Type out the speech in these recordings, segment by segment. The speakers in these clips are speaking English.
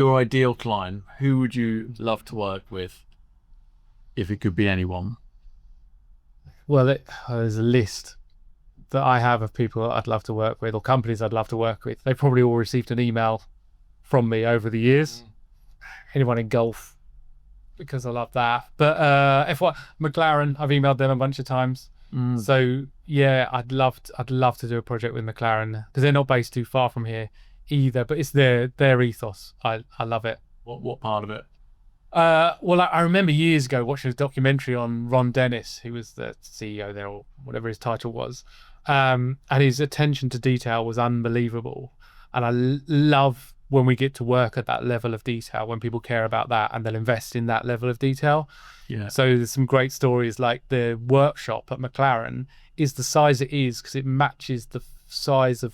Your ideal client, who would you love to work with if it could be anyone? Well, there's a list that I have of people I'd love to work with, or companies I'd love to work with. They've probably all received an email from me over the years. Anyone in golf, because I love that. But McLaren, I've emailed them a bunch of times. So yeah, I'd love to do a project with McLaren, because they're not based too far from here either. But it's their ethos. I love it. What part of it? Well, I remember years ago watching a documentary on Ron Dennis, who was the CEO there, or whatever his title was, and his attention to detail was unbelievable. And I love when we get to work at that level of detail, when people care about that and they'll invest in that level of detail. Yeah. So there's some great stories, like the workshop at McLaren is the size it is because it matches the size of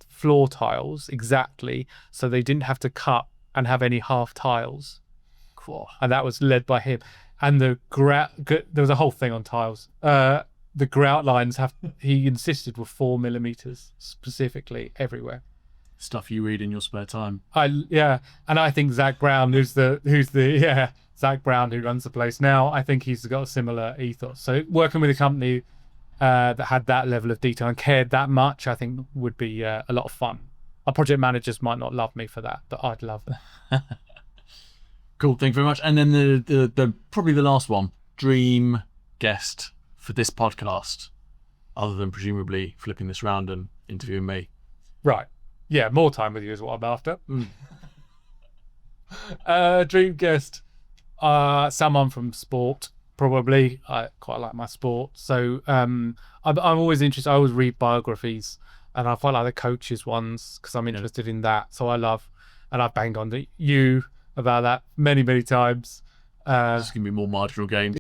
floor tiles exactly, so they didn't have to cut and have any half tiles. Cool. And that was led by him. And there was a whole thing on tiles. The grout lines he insisted were 4 millimeters specifically everywhere. Stuff you read in your spare time. And I think Zach Brown, Zach Brown, who runs the place now, I think he's got a similar ethos. So working with a company that had that level of detail and cared that much, I think would be a lot of fun. Our project managers might not love me for that, but I'd love it. Cool, thank you very much. And then the probably the last one, dream guest for this podcast, other than presumably flipping this round and interviewing me. Right. Yeah, more time with you is what I'm after. Dream guest, someone from sport, probably. I quite like my sport. So I'm always interested. I always read biographies, and I quite like the coaches ones because I'm interested in that. So and I've banged on you about that many, many times. This is going to be more marginal gains.